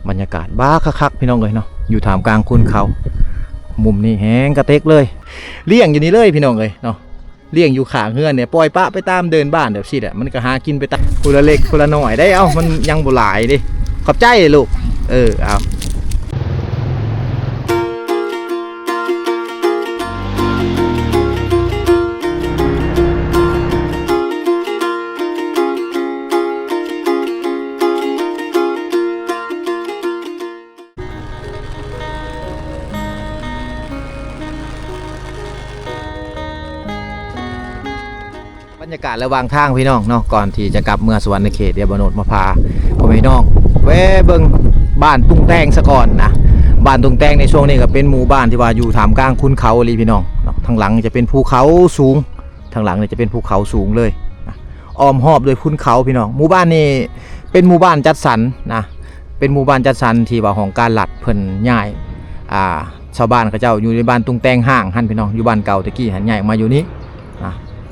บรรยากาศบ้าคักๆพี่น้องเลยเนาะอยู่ท่ามกลางคุณเขามุมนี้แห้งกระเต็กเลยเลี้ยงอยู่นี่เลยพี่น้องเลยเนาะเลี้ยงอยู่ขางเฮือนเนี่ยปล่อยปะไปตามเดินบ้านเดี๋ยวสิแหละมันก็หากินไปตามคนละเล็กคนละหน่อยได้เอ้ามันยังบ่หลายดิขอบใจเลยลูกเอาบรรยากาศระหว่างทางพี่น้องเนาะก่อนที่จะกลับเมืองสวรรณเขตเดียบโนดมาพาพ่อแม่น้องแวะเบิ่งบ้านตุ้งแตงซะก่อนนะบ้านตุ้งแตงในช่วงนี้ก็เป็นหมู่บ้านที่ว่าอยู่ท่ามกลางคุณเขาเลยพี่น้องเนาะทางหลังจะเป็นภูเขาสูงทางหลังเนี่ยจะเป็นภูเขาสูงเลยนะอ้อมรอบด้วยคุณเขาพี่น้องหมู่บ้านนี้เป็นหมู่บ้านจัดสรรนะเป็นหมู่บ้านจัดสรรที่ว่าของการหลัดเพิ่นย้ายชาวบ้านเขาเจ้าอยู่ในบ้านตุ้งแตงห้างหันพี่น้องอยู่บ้านเก่าตะกี้หันใหญ่มาอยู่นี้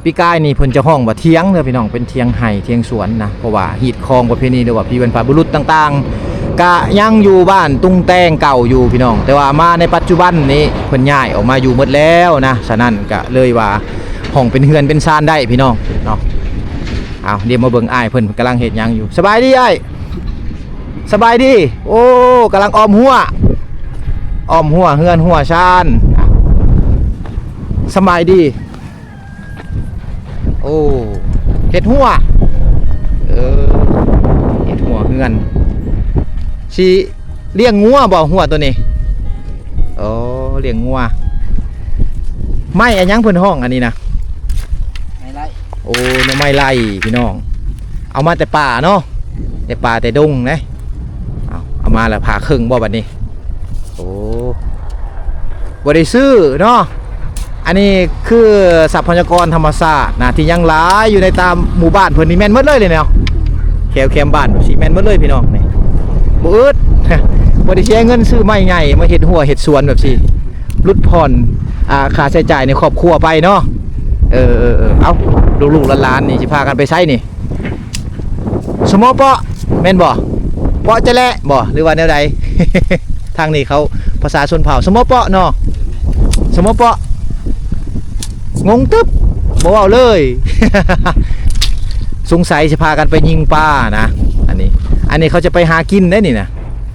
ปีกายนี่เพิ่นจะห้องว่าเทียงเด้อพี่น้องเป็นเทียงไห่เทียงสวนนะเพราะว่าหีดคองประเพณีหรือว่าพี่บรรพบุรุษต่างๆก็ยังอยู่บ้านตุ้งแตงเก่าอยู่พี่น้องแต่ว่ามาในปัจจุบันนี้เพิ่นย้ายออกมาอยู่หมดแล้วนะฉะนั้นก็เลยว่าห้องเป็นเฮือนเป็นซานได้พี่น้องเนาะเอาเดี๋ยวมาเบิ่งอ้ายเพิ่นกำลังเฮ็ดหยังอยู่สบายดีอ้ายสบายดีโอ้กำลังอ้อมหัวเฮือนหัวชานสบายดีโอ้เห็ดหัวเห็ดหัวเฮือนชีเลี้ยงงัวบ่หัวตัวนี้โอ้เลี้ยงงัวไม่อันยังเพิ่นห้องอันนี้นะไม่ไล่โอ้น้ำไม่ไล่พี่น้องเอามาแต่ป่าเนาะแต่ป่าแต่ดงนะเอามาแล้วผ่าครึ่งบ่บัดนี้โอ้บ่ได้ซื้อเนาะอันนี้คือทรัพยากรธรรมชาตินะที่ยังหลายอยู่ในตามหมู่บ้านเพิ่นนี่แม่นหมดเลยเนาะแคมบ้านสิแม่นหมดเลยพี่น้องนี่บ่อึดบ่ได้เสียเงินซื้อไม้ใหญ่มาเฮ็ดหัวเฮ็ดสวนแบบสิลดผ่อนค่าใช้จ่ายในครอบครัวไปเนาะเอ้าลูกๆหลานๆนี่สิพากันไปไสนี่สมอเปาะแม่นบ่เปาะจะแลบ่หรือว่าแนวใด ทางนี้เขาภาษาชนเผ่าสมอเปาะเนาะสมอเปาะงงตึ๊บบ่เอาเลย สงสัยจะพากันไปยิงปลานะอันนี้เขาจะไปหากินได้นี่นะ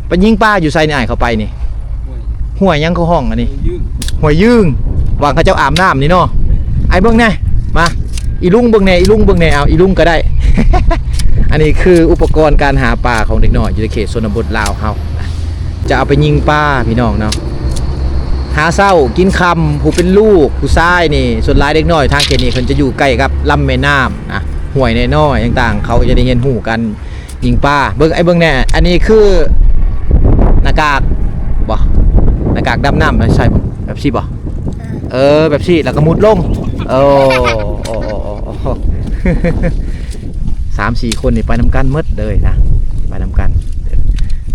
ไปยิงปลาอยู่ไซนี่อ้ายเขาไปนี่ห้วยยังเขาห้องอันนี้ห้วยยืงวางเขาเจ้าอาบน้ำนี่เนาะไอ้เบิ้งแน่มาอีลุงเบิ้งแน่เอาอีลุงก็ได้ อันนี้คืออุปกรณ์การหาปลาของเด็กน้อยอยู่ในเขตชนบทลาวเฮาจะเอาไปยิงปลาพี่น้องเนาะหาเศร้ากินคำผู้เป็นลูกผู้ชายนี่ส่วนหลายเด็กน้อยทางเขตนี้เขาจะอยู่ใกล้กับลำแม่น้ำนะห้วยน้อยๆต่างๆเขาจะได้เห็นหูกันยิงปลาเบิ้งไอ้เบิ้งแน่อันนี้คือหน้ากากบ่หน้ากากดำน้ำใช่บ่แบบซี่บ่แบบซี่แล้วก็มุดลงโอ้3-4 คนนี่ไปนำกันมืดเลยนะไปนำกัน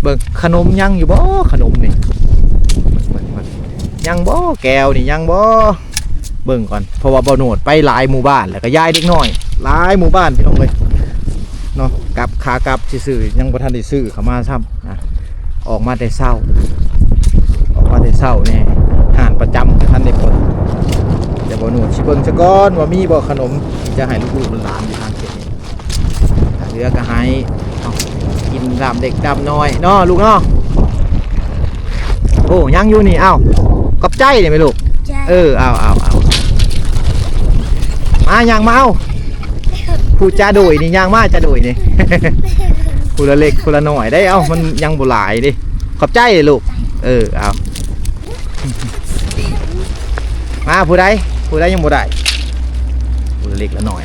เบิ้งขนมยังอยู่บ่ขนมนี่ยังบ่แก้วนี่ยังบ่เบิ่งก่อนเพราะว่าบ่โนดไปหลายหมู่บ้านแล้วก็ย้ายเด็กน้อยหลายหมู่บ้านพี่น้องเลยเนาะกลับขากลับซื่อๆยังบ่ทันได้ซื้อเข้ามาซ้ำนะออกมาแต่เช้านี่ห่านประจำท่านได้ผลจะบ่โนดสิเบิ่งซะก่อนว่ามีบ่ขนมจะให้ลูกๆหลานอยู่ทางเขตนี้ถ้าเหลือก็ให้กินดำเด็กดำน้อยเนาะลูกเนาะโอ้ยังอยู่นี่กับใจเนี่ยไหมลูกเอามายังมาเอาผู้จ้าโดยนี่ยังมาจ้าโดยนี่ ผู้ละเล็กผู้ละหน่อยได้มันยังบุหลายดิขอบใจเลยลูกเอามาผู้ใดยังบุได้ผู้ละเล็กละหน่อย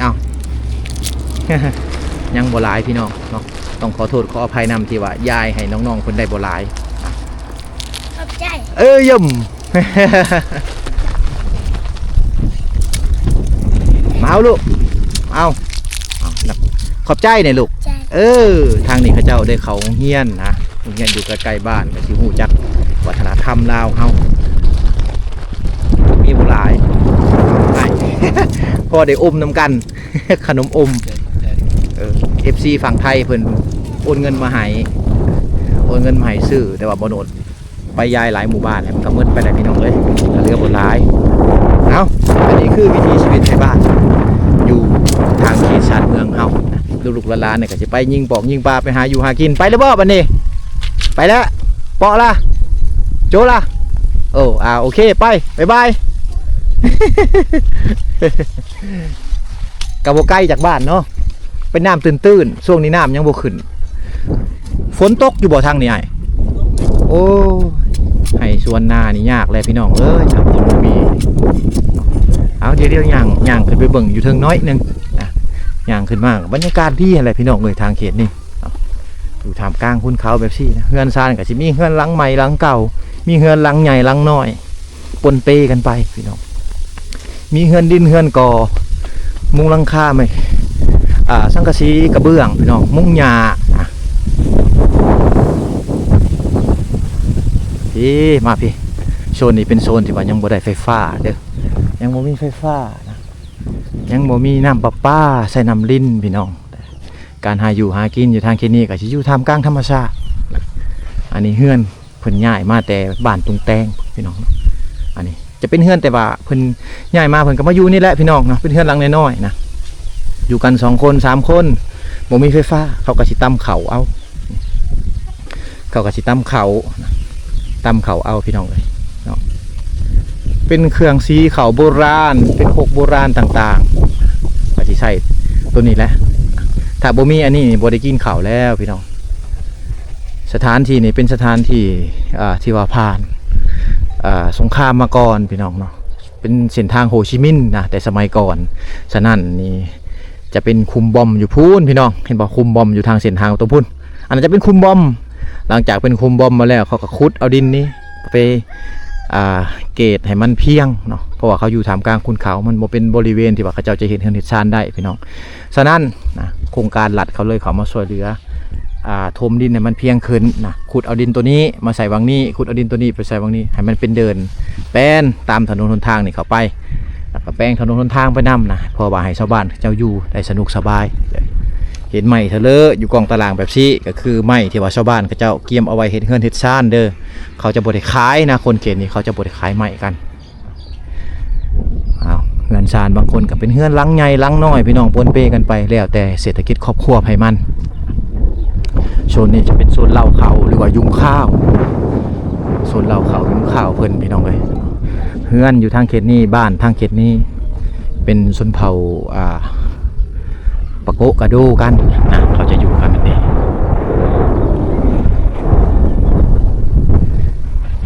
ยังบุหลายพี่น้องเนาะต้องขอโทษขออภัยนำที่ว่ายายให้น้องๆคนได้บุหลายขอบใจย่ำ มาเอาลูกเอาขอบใจเนี่ยลูกทางนี้เขาเจ้าได้เขาเฮียนนะเฮียนอยู่ใกล้ๆบ้านกับชิฮูจักวัฒนธรรมลาวเฮามีบุหลาย พอได้อมน้ำกัน ขนมอมFC ฝั่งไทยเพิ่นโอนเงินมาให้ โอนเงินมาให้ซื้อแต่ว่าบ่โนดไปย้ายหลายหมู่บ้านมันก็มืดไปได้พี่น้องเลยก็เหลือบ่หลายเอ้าอันนี้คือวิถีชีวิตในบ้านอยู่ทางเขตชานเมืองเฮาลูกๆหลานๆเนี่ยก็สิไปยิงปอกยิงปลาไปหาอยู่หากินไปแล้วบ่บัดนี้ไปแล้วเปาะล่ะโจล่ะโอ้โอเคไปบ๊ายบายกับโบใกล้จากบ้านเนาะเป็นน้ำตื้นๆช่วงนี้น้ำยังบ่ขึ้นฝนตกอยู่บ่ทางนี้ไอ้โอ้ให้สวนนานี่ยากเลยพี่น้องเอ้ยน้ำยังบ่มีเอาเดี๋ยวย่างขึ้นไปเบิ่งอยู่เทิงน้อยนึงนะย่างขึ้นมาบรรยากาศดีอะไรพี่น้องเลยทางเขตนี่อยู่ท่ามกลางคุณเขาแบบซี่นะเฮือนซานก็สิมีเฮือนหลังใหม่หลังเก่ามีเฮือนหลังใหญ่หลังน้อยปนเปกันไปพี่น้องมีเฮือนดินเฮือนก่อมุงหลังคาไหมสังกะสีกระเบื้องพี่น้องมุงหญ้าพี่มาพี่โซนนี้เป็นโซนที่ว่ายังบ่ได้ไฟฟ้าเด้อยังบ่มีไฟฟ้านะยังบ่มีน้ำประปาใส่น้ำลิ้นพี่น้องการหาอยู่หากินอยู่ทางเขตนี้ก็สิอยู่ท่ามกลางธรรมชาติอันนี้เฮือนเพิ่นย้ายมาแต่บ้านตุงแตงพี่น้องอันนี้จะเป็นเฮือนแต่ว่าเพิ่นย้ายมาเพิ่นก็มาอยู่นี่แหละพี่น้องเนาะเป็นเฮือนหลังน้อยๆนะอยู่กัน2คน3คนบ่มีไฟฟ้าเขาก็สิตำเขาเอาเขาก็สิตำเขาเอาพี่น้องเลยเนาะเป็นเครื่องสีเขาโบราณเป็นหกโบราณต่างๆก็สิใช้ตัวนี้แหละถ้าบ่มีอันนี้บ่ได้กินข้าวแล้วพี่น้องสถานที่นี้เป็นสถานที่ที่ว่าผ่านสงครามมาก่อนพี่น้องเนาะเป็นเส้นทางโฮชิมินห์นะแต่สมัยก่อนฉะนั้นนี่จะเป็นคุมบอมอยู่พูนพี่น้องเห็นบอกคุมบอมอยู่ทางเส้นทางตรงพูนอันนั้นจะเป็นคุมบอมหลังจากเป็นคุมบอมมาแล้วเขาก็ขุดเอาดินนี้ไปเกตให้มันเพียงเนาะเพราะว่าเขาอยู่ท่ามกลางคุณเขามันบ่เป็นบริเวณที่ว่าเขาเจ้าจะเห็นเฮือนเฮ็ดชานได้พี่น้องฉะนั้นนะโครงการหลัดเขาเลยเขามาช่วยเหลือถมดินให้มันเพียงขึ้นนะขุดเอาดินตัวนี้มาใส่วังนี้ขุดเอาดินตัวนี้ไปใส่วังนี้ให้มันเป็นเดินแป้นตามถนนหนทางนี่เข้าไปแล้วก็แป้งถนนหนทางไปนำนะเพราะว่าให้ชาวบ้านเจ้าอยู่ได้สนุกสบายเห็นไม้เถลออยู่กองตารางแบบนี้ก็คือไม้ที่ว่าชาวบ้านเขาเจ้าเกี่ยมเอาไว้เฮ็ดเฮือนเฮ็ดชานเด้อเขาจะบ่ได้ขายนะคนเขตนี้เขาจะบ่ได้ขายไม้กันเฮือนชานบางคนก็เป็นเฮือนหลังใหญ่หลังน้อยพี่น้องปนเปกันไปแล้วแต่เศรษฐกิจครอบครัวให้มันโซนนี้จะเป็นโซนเหล้าเขาหรือว่ายุงข้าวโซนเหล้าเขายุงข้าวเพิ่นพี่น้องเลยเฮือนอยู่ทางเขตนี้บ้านทางเขตนี้เป็นชนเผ่าปะโกะกระโดกันนะเขาจะอยู่กันแบบนี้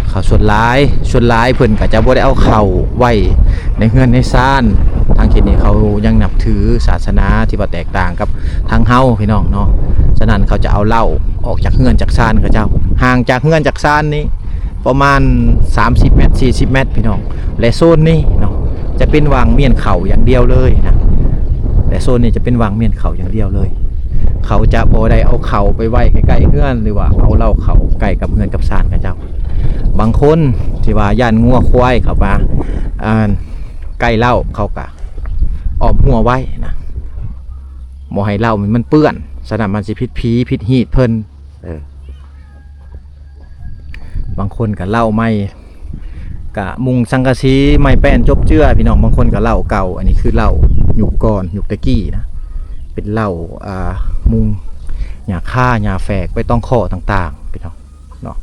เขาส่วนร้ายเพิ่นก็จะบ่ได้เอาเข่าไว้ในเฮือนในซ่านทางเขตนี้เขายังนับถือศาสนาที่ว่าแตกต่างกับทางเฮาพี่น้องเนาะฉะนั้นเขาจะเอาเหล้าออกจากเฮือนจากซ่านเขาเจ้าห่างจากเฮือนจากซ่านนี้ประมาณ30 เมตร40 เมตรพี่น้องและโซนนี้เนาะจะเป็นวางเมียนเข่าอย่างเดียวเลยนะแต่โซนนี้จะเป็นวางเมียนเข่าอย่างเดียวเลยเขาจะบ่ได้เอาเข่าไปไว้ใกล้ๆเฮือนหรือว่าเอาเหล้าเข่าใกล้กับเฮือนกับซ่านเขาเจ้าบางคนที่ว่าย่านงัวควายเข้ามาใกล้เหล้าเขาก็อ้อมหัวไว้นะบ่ให้เหล้ามันเปื้อนสนามมันสิพิษผีพิษหีดเพิ่นบางคนก็เหล้าไม่กะมุงสังกะสีไม่แป้นจบเจือพี่น้องบางคนก็เหล้าเก่าอันนี้คือเหล้ายุคก่อนยุคตะกี้นะเป็นเหล้ามุงหญ้าค่าหญ้าแฝกไปต้องข้อต่างๆพี่น้องเนาะ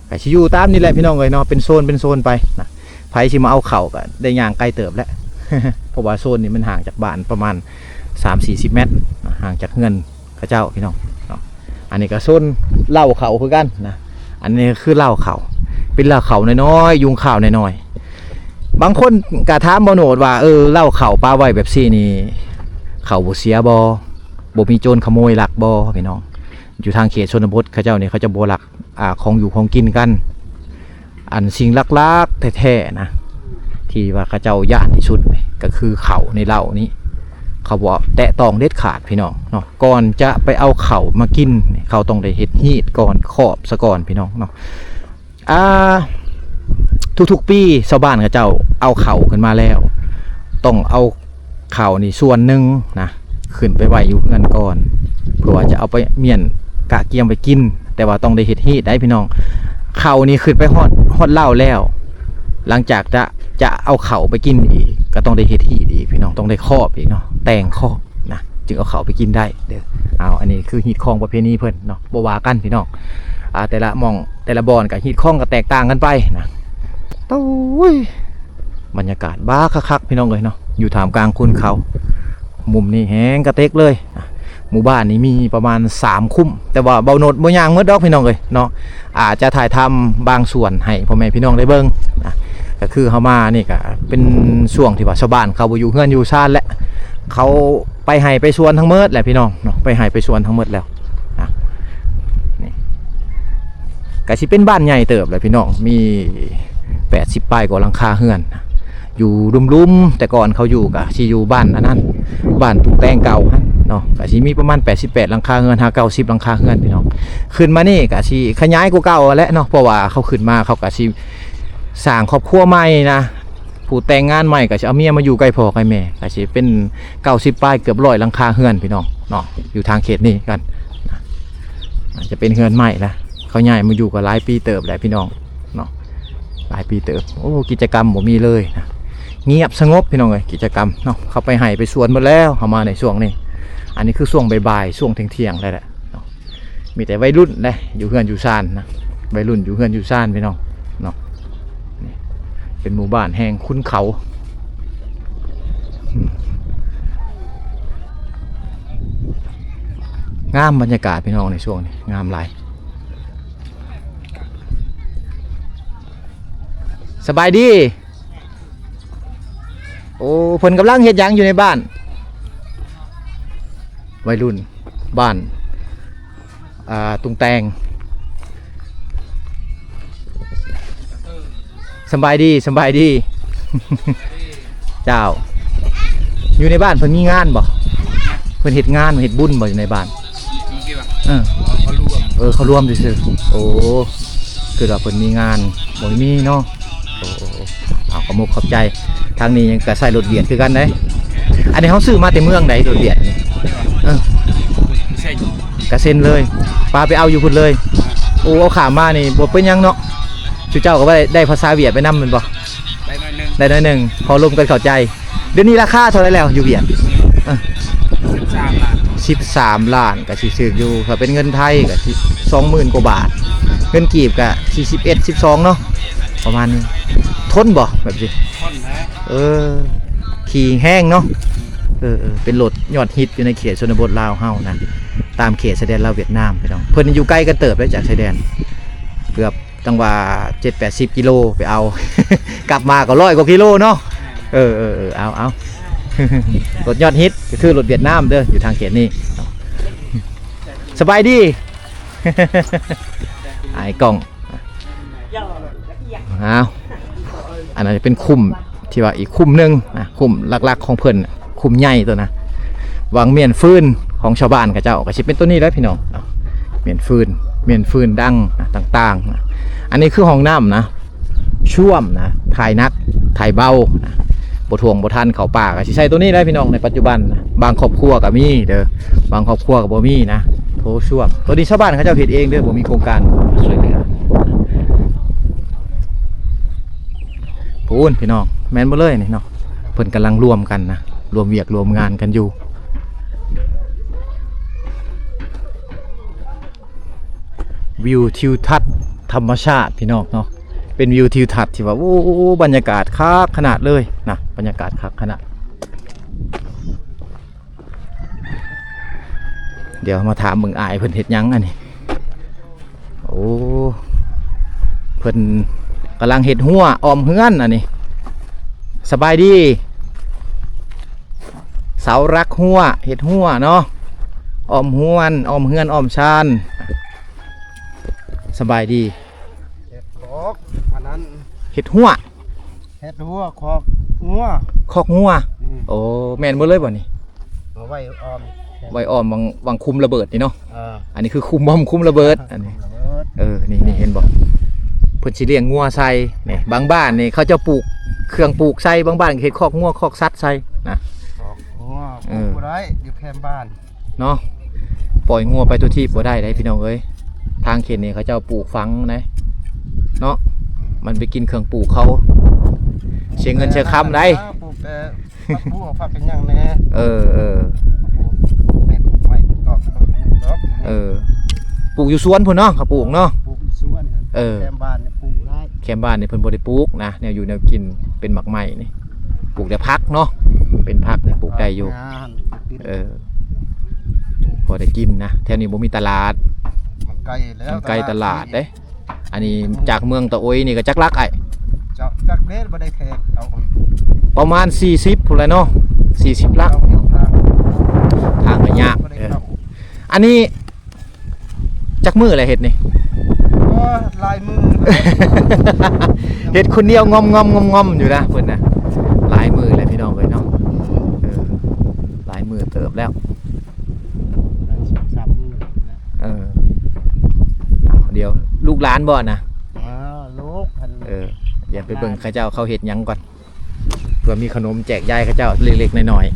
ไปชิอยู่ตามนี่แหละพี่น้องเลยเนาะเป็นโซนไปนะไผสิมาเอาเข่าก็ได้ย่างไกลเติบแล้ว เพราะว่าโซนนี้มันห่างจากบ้านประมาณ3-40 เมตรห่างจากเฮือนข้าเจ้าพี่น้องเนาะอันนี้ก็โซนเหล้าเข่าคือกันนะอันนี้คือเหล้าเข่าเป็นเหล้าเข่าน้อยๆยุงข้าวน้อยๆบางคนกะถามบ่โนดว่าเหล้าเข่าปลาไว้แบบซี่นี่เข่าบ่เสียบ่มีโจรขโมยลักบ่พี่น้องอยู่ทางเขตชนบทเขาเจ้านี่เขาจะบ่ลักของอยู่ของกินกันอันสิ่งลักๆแท้ๆนะที่ว่าเขาเจ้าย่านที่สุดก็คือเข่าในเหล้านี้เขาบอกแตะต้องเด็ดขาดพี่น้องเนาะก่อนจะไปเอาเข่ามากินเขาต้องได้เฮ็ดฮีดก่อนครอบซะก่อนพี่น้องเนาะทุกๆปีชาวบ้านเขาเจ้าเอาเข่าขึ้นมาแล้วต้องเอาเข่านี่ส่วนหนึ่งนะขึ้นไปไว้อยู่เงินก่อนเพื่อว่าจะเอาไปเมียนกะเกียมไปกิน แต่ว่าต้องได้เฮ็ดฮีทได้พี่น้องเขานี่ขึ้นไปฮอดเหล้าแล้ว หลังจากจะเอาเขาไปกินอีกก็ต้องได้เฮ็ดฮีทอีกพี่น้องต้องได้ครอบอีกเนาะแต่งครอบนะจึงเอาเขาไปกินได้เด้อเอาอันนี้คือฮีทของประเพณีเพิ่นเนาะบ่ว่ากันพี่น้องแต่ละหม่องแต่ละบอนกับฮีทของก็แตกต่างกันไปนะโอ้ยบรรยากาศบ้าคักๆพี่น้องเลยเนาะอยู่ท่ามกลางคุณเขามุมนี้แห้งกระเตกเลยหมู่บ้านนี้มีประมาณ3คุ้มแต่ว่าเบาโนดบ่ย่างเมื่อดอกพี่น้องเลยเนาะอาจจะถ่ายทำบางส่วนให้พ่อแม่พี่น้องได้เบิ่งนะก็คือเฮามานี่ก็เป็นช่วงที่ว่าชาวบ้านเขาบ่อยู่เฮือนอยู่ซ่านและเขาไปให้ไปสวนทั้งหมดแหละพี่น้องเนาะไปให้ไปสวนทั้งหมดแล้วนะนี่ก็สิเป็นบ้านใหญ่เติบเลยพี่น้องมี80 ปลายกว่าหลังคาเฮือนอยู่รุมๆแต่ก่อนเขาอยู่ก็สิอยู่บ้านอันนั้นบ้านตุกแตงเก่าเนาะก็สิมีประมาณ88หลังคาเฮือน90หลังคาเฮือนพี่น้องขึ้นมานี่ก็สิขยายกว่าเก่าแล้วเนาะเพราะว่าเขาขึ้นมาเขาก็สิสร้างครอบครัวใหม่นะผู้แต่งงานใหม่ก็สิเอาเมียมาอยู่ใกล้พ่อใกล้แม่ก็สิเป็น90ปลายเกือบ100หลังคาเฮือนพี่น้องเนาะอยู่ทางเขตนี้กันจะเป็นเฮือนใหม่ละเขาย้ายมาอยู่ก็หลายปีเติบแล้วพี่น้องเนาะหลายปีเติบโอ้กิจกรรมบ่มีเลยนะเงียบสงบพี่น้องเอ้ยกิจกรรมเนาะเขาไปให้ไปสวนหมดแล้วเขามาในช่วงนี้อันนี้คือช่วงบ่ายๆช่วงเที่ยงๆได้แหละมีแต่วัยรุ่นเลยอยู่เฮือนอยู่ซ่านนะวัยรุ่นอยู่เฮือนอยู่ซ่านพี่น้องเนาะนี่เป็นหมู่บ้านแห่งคุ้นเขางามบรรยากาศพี่น้องในช่วงนี้งามหลายสบายดีโอ้เพิ่นกำลังเฮ็ดหยังอยู่ในบ้านวัยรุ่นบ้านตุงแตงสบายดีสบายดี เจ้าอยู่ในบ้านเพิ่นมีงานบ่เพิ่นเฮ็ดงานเฮ็ดบุญบ่อยู่ในบ้านเขารวมซื่อๆโอ้คือว่าเพิ่นมีงานบ่มีเนาะโอ้เอาขอบมุกขอบใจทางนี้ยังก็ใส่รถเบียดคือกันเด้อันนี้เขาซื้อมาแต่เมืองใดรถเบียดนี่กระเซ็นเลยปลาไปเอาอยู่พุ่นเลยโอ้เอาขามานี่บ่เป็นยังเนาะชูเจ้าก็ได้ภาษาเวียดไปนำมันบ่ได้หน่อยนึงพอรวมกันเข้าใจเดี๋ยวนี้ราคาเท่าไหร่แล้วอยู่เวียด13 ล้านก็สิซื้ออยู่ถ้าเป็นเงินไทยก็สิ20,000 กว่าบาทเงินกีบก็41 12เนาะประมาณนี้ทนบ่แบบนี้ทนนะขี่แห้งเนาะเป็นรถยอดฮิตอยู่ในเขตชนบทลาวเฮานะตามเขตชายแดนลาวเวียดนามพี่น้องเพิ่นอยู่ใกล้กันเติบเลยจากชายแดนเกือบตั้งว่า 7-80 กิโลไปเอา กลับมาก็100 กว่ากิโลเนาะเอา รถยอดฮิตก็คือรถเวียดนามเด้ออยู่ทางเขตนี้สบายดี ไอ้กล้องเอาอันนั้นเป็นคุ้มที่ว่าอีกคุ้มหนึ่งนะคุ้มหลักๆของเพิ่นคุ้มใหญ่ตัวนะวางเมียนฟืนของชาวบ้านกับเจ้าก็สิเป็นตัวนี้แล้วพี่น้องเมียนฟืนดังนะต่างๆนะอันนี้คือห้องน้ำนะช่วมนะถ่ายนักถ่ายเบานะบทวงบททันเขาป่าก็สิใช้ตัวนี้ได้พี่น้องในปัจจุบันนะบางครอบครัวก็มีเด้อบางครอบครัวก็บ่มีนะโถช่วมตัวนี้ชาวบ้านเขาเจ้าเฮ็ดเองเด้อบ่มีโครงการช่วยเหลือพูนพี่น้องแม่นบ่เลยนี่เนาะเพิ่นกำลังรวมกันนะรวมเวียกรวมงานกันอยู่วิวทิวทัศน์ธรรมชาติพี่น้องเนาะเป็นวิวทิวทัศน์ที่ว่าโอ้บรรยากาศคักขนาดเลยนะบรรยากาศคักขนาดเดี๋ยวมาถามมึงอายเพิ่นเฮ็ดหยังอันนี้โอ้เพิ่นกำลังเห็ดหัวออมเฮือนอันนี้สบายดีเสารักหัวเห็ดหัวเนาะออมหวนออมเฮือนออมชานสบายดีเห็ดคอกอันนั้นเห็ดหัวคอกหัวโอ้แม่นบ่เลยบ่นี่เอาไว้ออมวางคุมระเบิดนี่เนาะอันนี้คือคุมบอมคุมระเบิดอันนี้นี่เห็นบ่เพิ่นสิเลี้ยงงัวใส่นี่บางบ้านนี่เขาจะปลูกเครื่องปลูกใส่บางบ้านเฮ็ดคอกงัวคอกสัตว์ใส่นะงัวปลูกบ่ได้อยู่แคมป์บ้านเนาะปล่อยงัวไปตัวที่บ่ได้พี่น้องเอ้ย ทางเขตนี้เขาเจ้าปลูกฝังนะเนาะมันไปกินเครื่องปลูกเขาเสียเงินเสียคำได้ ปลูกแต่ผักบัวผักเป็นหยังแน่ เออ ปลูกไม่ปลูกไม้ปลูกดอกปลูกดอก ปลูกอยู่สวนพุ่นเนาะเขาปลูกเนาะ ปลูกอยู่สวนนั่นแคมบ้านเนี่ยปลูกได้ แคมบ้านนี่เพิ่นบ่ได้ปลูกนะแนวอยู่แนวกินเป็นหมักไหม้นี่ปลูกแต่พักเนาะเป็นพักนี่ปลูกได้อยู่ งานติด พอได้กินนะแถวนี้บ่มีตลาด มันไกลแล้ว มันไกลตลาดเด้อันนี้จากเมืองตะโอยนี่ก็จักลักไอ้ จากเด็ดบ่ได้แขกเอา ประมาณ40พุ่นแหละเนาะ40ลัก ทางก็ยาก บ่ได้เข้า อันนี้จักมืออะไรเฮ็ดนี่ โอ้ลายมือ เฮ็ดคนเดียวงอมอยู่นะเพิ่นนะหลายมือเลยพี่น้องเอ้ยเนาะหลายมือเติบแล้ว สามมือนะ เดี๋ยวลูกหลานบ่นะ ลูกพัน เดี๋ยวไปเบิ่งเขาเจ้าเขาเฮ็ดหยังก่อนเผื่อมีขนมแจกยายเขาเจ้าเล็กๆน้อยๆ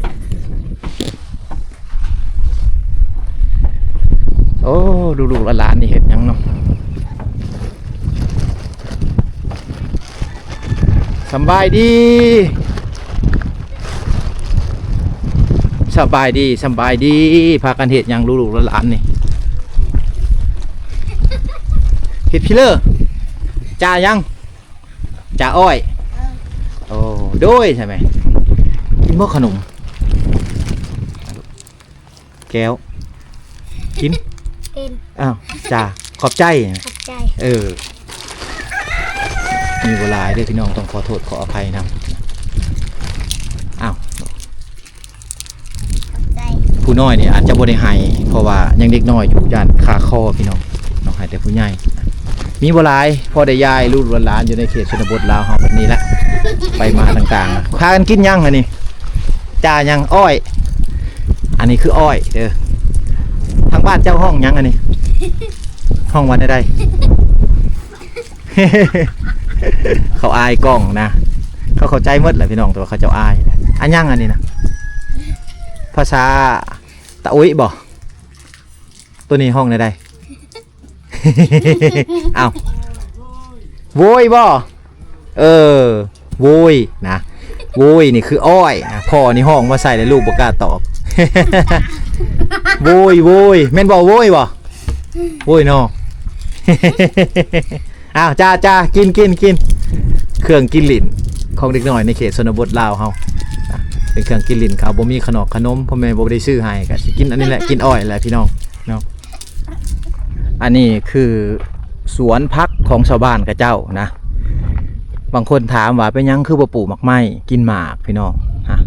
โอ้ลูกๆหลานๆนี่เฮ็ดหยังเนาะสำบายดีสบายดีพากันเฮ็ดหยังลูกๆหลานๆนี่เฮ็ดพี่เลอจ่ายังจ่าอ้อยโอ้โดยใช่ไหมกินบ่ขนมแก้วกิน เป็น อ้าวจ่าขอบใจ ขอบใจ มีเวลาด้วยพี่น้องต้องขอโทษขออภัยนะอ้าว ขอบใจ ผู้น้อยนี่อาจจะบ่ได้ให้เพราะว่ายังเด็กน้อยอยู่ย่านขาคอพี่น้องน้องให้แต่ผู้ใหญ่มีเวลาพอได้ยายลูกหลานอยู่ในเขตชนบทลาวเฮาแบบนี้แหละไปมาต่างๆพากันกินยังอันนี้จ่ายังอ้อย อันนี้คืออ้อยทางบ้านเจ้าห้องยังอันนี้ ห้องวันได้ เขาอายกล้องนะเขาเข้าใจหมดแหละพี่น้องแต่ว่าเขาเจ้าอายอันยังอันนี้นะภาษาตะอุ้ยบ่ตัวนี้ห้องได้ อ้าวโวยบ่โวยนะโวยนี่คืออ้อยนะพ่อนี่ห้องมาใส่เลยลูกบ่กล้าตอบ โวยแม่นบ่โวยบ่โวยเนาะ อ้าวจ้ากินเครื่องกินลิ้นของเด็กน้อยในเขตชนบทลาวเฮาเป็นเครื่องกินลิ้นเขาบ่มีขนมพ่อแม่บ่ได้ซื้อให้ก็สิกินอันนี้แหละกินอ้อยแหละพี่น้องเนาะอันนี้คือสวนพักของชาวบ้านกับเจ้านะบางคนถามว่าเป็นยังคือบ่ปลูกหมากไม้กินหมากพี่น้องฮะ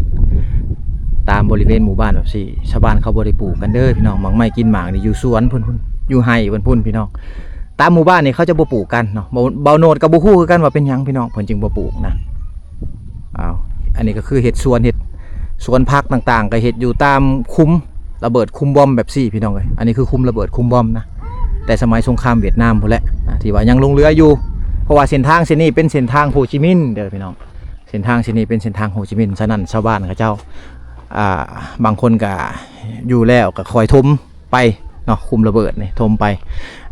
ตามบริเวณหมู่บ้านแบบสิชาวบ้านเขาบ่ได้ปลูกกันเด้อพี่น้องหมากไม้กินหมากนี่อยู่สวนพุ่นอยู่ไร่พุ่นพี่น้องตามหมู่บ้านนี่เขาจะบ่ปลูกกันเนาะเบาโนดกับบ่ฮู้คือกันว่าเป็นหยังพี่น้องเพิ่นจึงบ่ปลูกนะอ้าวอันนี้ก็คือเฮ็ดสวนพักต่างๆก็เฮ็ดอยู่ตามคุ้มระเบิดคุ้มบอมแบบซี่พี่น้องเอ้ยอันนี้คือคุ้มระเบิดคุ้มบอมนะแต่สมัยสงครามเวียดนามพุ่นแหละที่ว่ายังลงเรืออยู่เพราะว่าเส้นทางเส้นนี้เป็นเส้นทางโฮจิมินห์เด้อพี่น้องเส้นทางเส้นนี้เป็นเส้นทางโฮจิมินห์ฉะนั้นชาวบ้านเขาเจ้าบางคนก็อยู่แล้วก็คอยทมไปเนาะคุมระเบิดนี่ทมไป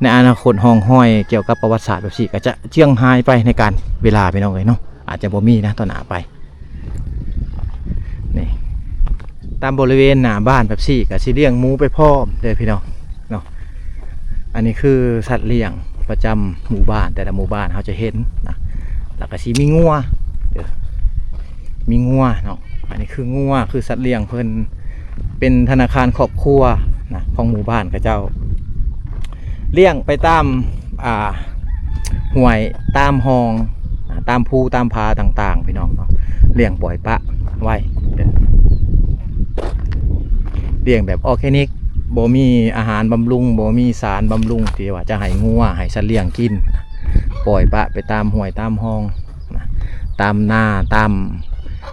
ในอนาคตห้องห้อยเกี่ยวกับประวัติศาสตร์แบบนี้ก็จะเจืองหายไปในการเวลาพี่น้องเอ้ยเนาะอาจจะบ่มีนะต่อหน้าไปนี่ตามบริเวณหน้าบ้านแบบนี้ก็สิเลี้ยงหมูไปพร้อมเด้อพี่น้องเนาะอันนี้คือสัตว์เลี้ยงประจำหมู่บ้านแต่ละหมู่บ้านเขาจะเห็นนะแล้วก็สิมีงัวมีงัวเนาะอันนี้คืองัวคือสัตว์เลี้ยงเพิ่นเป็นธนาคารครอบครัวนะของหมู่บ้านกับเจ้าเลี้ยงไปตามห้วยตามหองตามภูตามผาต่างๆพี่น้องเนาะเลี้ยงปล่อยปะไว้เลี้ยงแบบออร์แกนิกบ่มีอาหารบำรุงบ่มีสารบำรุงที่ว่าจะให้งัวให้สัตว์เลี้ยงกินปล่อยปะไปตามห้วยตามหองตามนาตาม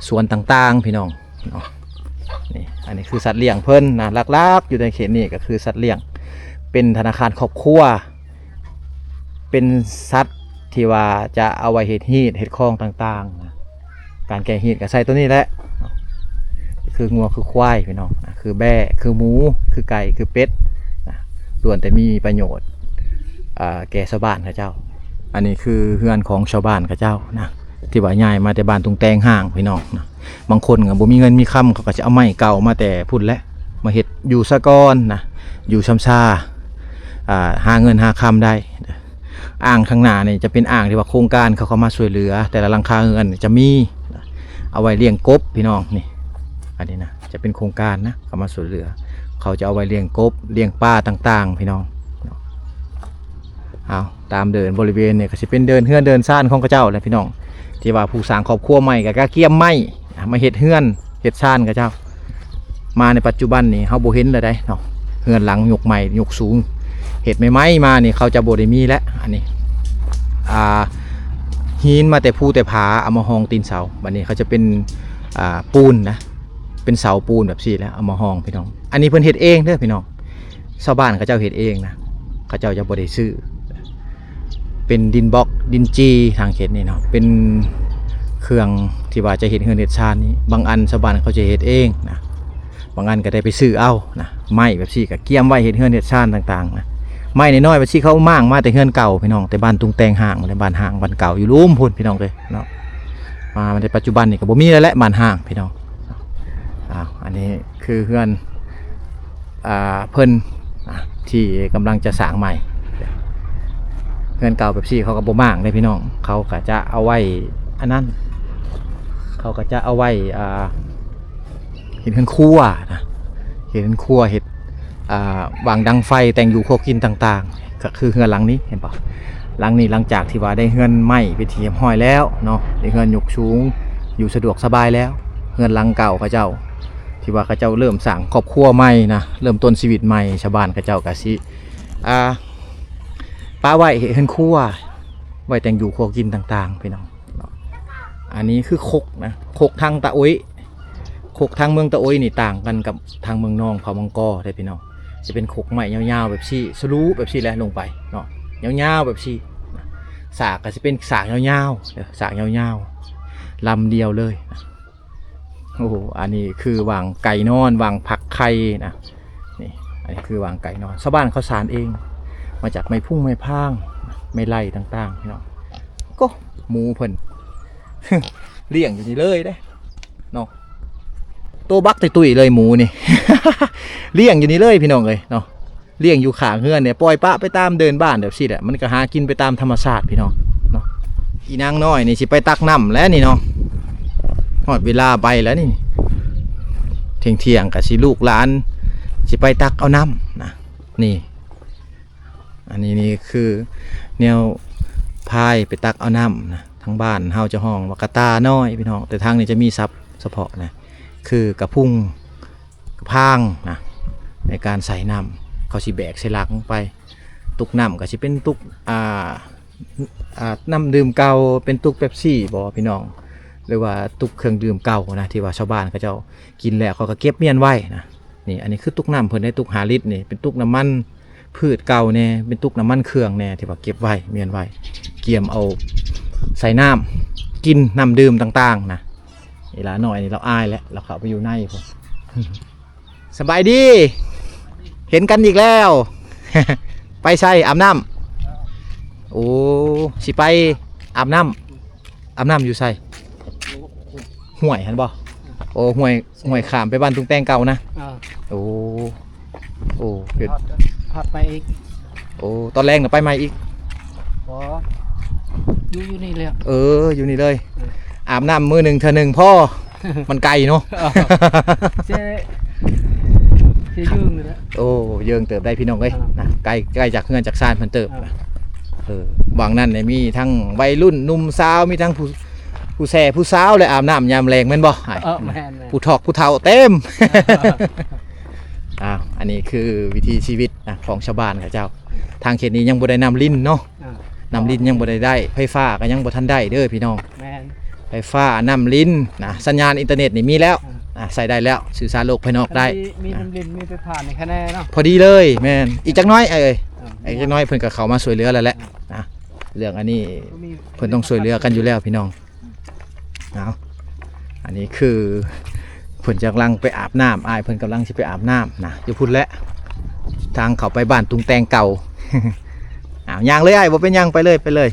สวนต่างๆพี่น้องเนาะนี่อันนี้คือสัตว์เลี้ยงเพิ่นนะลักๆอยู่ในเขตนี้ก็คือสัตว์เลี้ยงเป็นธนาคารครอบครัวเป็นสัตว์ที่ว่าจะเอาไว้เฮ็ดฮีทเฮ็ดคลองต่างๆนะการแก้ฮีทก็ใส่ตัวนี้แหละคืองัวคือควายพี่น้องคือแบะคือหมูคือไก่คือเป็ดนะล้วนแต่มีประโยชน์ แก่ชาวบ้านเขาเจ้าอันนี้คือเฮือนของชาวบ้านเขาเจ้านะที่ว่าย้ายมาแต่บ้านตุงแตงห้างพี่น้องนะบางคนก็บ่มีเงินมีคำเขาก็จะเอาไม้เก่ามาแต่พุ่นและมาเฮ็ดอยู่ซะก่อนนะอยู่ชำชาหาเงินหาคำได้อ่างข้างหน้านี่จะเป็นอ่างที่ว่าโครงการเขาเข้ามาช่วยเหลือแต่ละหลังคาเรือนจะมีเอาไว้เลี้ยงกบพี่น้องนี่อันนี้นะจะเป็นโครงการนะเขามาช่วยเหลือเขาจะเอาไว้เลี้ยงกบเลี้ยงปลาต่างๆพี่น้องเอาตามเดินบริเวณเนี่ยก็จะเป็นเดินเฮือนเดินซ่านของเขาเจ้าเลยพี่น้องที่ว่าผู้สร้างครอบครัวใหม่กับกเกียมไม้มาเฮ็ดเฮือนเฮ็ดซ่านเขาเจ้ามาในปัจจุบันนี่เขาบ่เห็นเลยได้เนาะเฮือนหลังยกใหม่ยกสูงเห็ดไม้มานี่เขาจะบ่ได้มีแล้วอันนี้หินมาแต่ภูแต่ผาเอามาห้องตีนเสาบัดนี้เขาจะเป็นปูนนะเป็นเสาปูนแบบสี่แล้วเอามาห้องพี่น้องอันนี้เพิ่นเฮ็ดเองเด้อพี่น้องชาวบ้านเขาเจ้าเฮ็ดเองนะเขาเจ้าจะบ่ได้ซื้อเป็นดินบล็อกดินจีทางเขตนี่เนาะเป็นเครื่องที่ว่าจะเฮ็ดเฮือนเฮ็ดชานนี้บางอันชาวบ้านเขาจะเฮ็ดเองนะบางอันก็ได้ไปซื้อเอานะไม้แบบสี่ก็เกี่ยมไว้เฮ็ดเฮือนเฮ็ดชานต่างๆนะไม้น้อยๆแบบที่เขามั่างมาแต่เฮือนเก่าพี่น้องแต่บ้านตุงแตงห่างแต่บ้านห่างบ้านเก่าอยู่ลุ่มพุ่นพี่น้องเลยเนาะมาในปัจจุบันนี่ก็บ่มีแล้วแหละบ้านห่างพี่น้องอันนี้คือเฮือนเพิ่นที่กำลังจะสร้างใหม่เฮือนเก่าแบบที่เขาก็บ่มั่างเลยพี่น้องเขาก็จะเอาไว้อันนั้นเขาก็จะเอาไว้เห็นเฮือนครัวนะเห็นเฮือนครัวเห็ดวางดังไฟแต่งอยู่โคกินต่างๆก็คือเฮือนหลังนี้เห็นป่ะหลังนี้หลังจากที่ว่าได้เฮือนไม้ไปเทียมห้อยแล้วเนาะได้เฮือนยกสูงอยู่สะดวกสบายแล้วเฮือนหลังเก่าเขาเจ้าที่ว่าเขาเจ้าเริ่มสร้างครอบครัวใหม่นะเริ่มต้นชีวิตใหม่ชาวบ้านเขาเจ้ากะสิป้าไว้เฮือนครัวไว้แต่งอยู่โคกินต่างๆพี่น้องอันนี้คือคกนะคกทางตะอุ้ยคกทางเมืองตะอุ้ยนี่ต่างกันกับทางเมืองนองเผามังกรได้พี่น้องจะเป็นคกใหม่ยาวๆแบบซี่สลูแบบซี่แหละลงไปเนาะยาวๆแบบซี่สากก็จะเป็นสากยาวๆสากยาวๆลำเดียวเลยนะโอ้โหอันนี้คือวางไก่นอนวางผักไข่นะนี่อันนี้คือวางไก่นอนชาวบ้านเขาสานเองมาจากไม้พุ่งไม้พางไม้ไล่ต่างๆพี่น้องก็หมูเพิ่น เลี้ยงอยู่นี่เลยได้เนาะตัวบักตุยเลยหมูนี่ เลี้ยงอยู่นี่เลยพี่น้องเลยเนาะเลี้ยงอยู่ข้างเฮือนเนี่ยปล่อยปะไปตามเดินบ้านแบบสิแหละมันก็หากินไปตามธรรมชาติพี่น้องเนาะอีนางน้อยนี่สิไปตักน้ำแล้วนี่เนาะหอดเวลาไปแล้วนี่เที่ยงกับสิลูกหลานสิไปตักเอาน้ำนะนี่อันนี้นี่คือแนวพายไปตักเอาน้ำนะทั้งบ้านเฮาจะห้องว่ากระตาน้อยพี่น้องแต่ทางนี้จะมีซับเฉพาะนะคือกระพุ้งกระพางนะในการใส่น้ำเขาสิแบกใส่หลังไปตุกน้ำก็สิเป็นตุกน้ำดื่มเก่าเป็นตุกเป๊ปซี่บ่พี่น้องหรือว่าตุกเครื่องดื่มเก่านะที่ว่าชาวบ้านเขาเจ้ากินแล้วเขาก็เก็บเมียนไว้นะนี่อันนี้คือตุกน้ำเพิ่นได้ตุก5 ลิตรนี่เป็นตุกน้ำมันพืชเก่าแน่เป็นตุกน้ำมันเครื่องแน่ที่ว่าเก็บไว้เมียนไว้เกี่ยมเอาใส่น้ำกินน้ำดื่มต่างๆนะเวลาหน่อยนี่เราอายแล้วเราเข้าไปอยู่ในพอ สบายดีเห็นกันอีกแล้ว ไปใส่อาบน้ำโอ้สิไปอาบน้ำอยู่ใส่ห่วยเห็นบ่โอ้ห่วยขามไปบ้านตุงแตงเก่านะโอ้เกิด พัดไปอีก โอ้ตอนแรกเนี่ยไปใหม่อีกอยู่นี่เลยอยู่นี่เลยอาบน้ำมือหนึ่งเธอหนึ่งพ่อ มันไกลเนาะเจ๊ยืงเลยนะโอ้เยิงเติบได้พี่น้องเลยนะใกล้จากเฮือนจากซานเพิ่นเติบนะบางนั่นเนี่ยมีทั้งวัยรุ่นหนุ่มสาวมีทั้งผู้แส่ผู้สาวเลยอาบน้ำยามแรงแม่นบ่ผู้ถอกผู้เฒ่าเต็ม อันนี้คือวิถีชีวิตนะของชาวบ้านเขาเจ้าทางเขตนี้ยังบ่ได้นำลิ้นเนาะนำลิ้นยังบ่ได้ไฟฟ้าก็ยังบ่ทันได้เด้อพี่น้องไฟฟ้านำลิ้นนะสัญญาณอินเทอร์เน็ตนี่มีแล้วใส่ได้แล้วสื่อสารโลกภายนอกได้มีนำลิ้นมีไปผ่านในคะแนนเนาะพอดีเลยแม่นอีกจักน้อยอีกจักน้อยเพิ่นก็เข้ามาช่วยเหลือแล้วแหละนะเรื่องอันนี้เพิ่นต้องช่วยเหลือกันอยู่แล้วพี่น้องอันนี้คือเพิ่นกำลังไปอาบน้ำเพิ่นกำลังสิไปอาบน้ำนะอยู่พุ่นแล้วทางเขาไปบ้านตุงแตงเก่า อ้าวย่างเลยไอ้บ่เป็นย่างไปเลย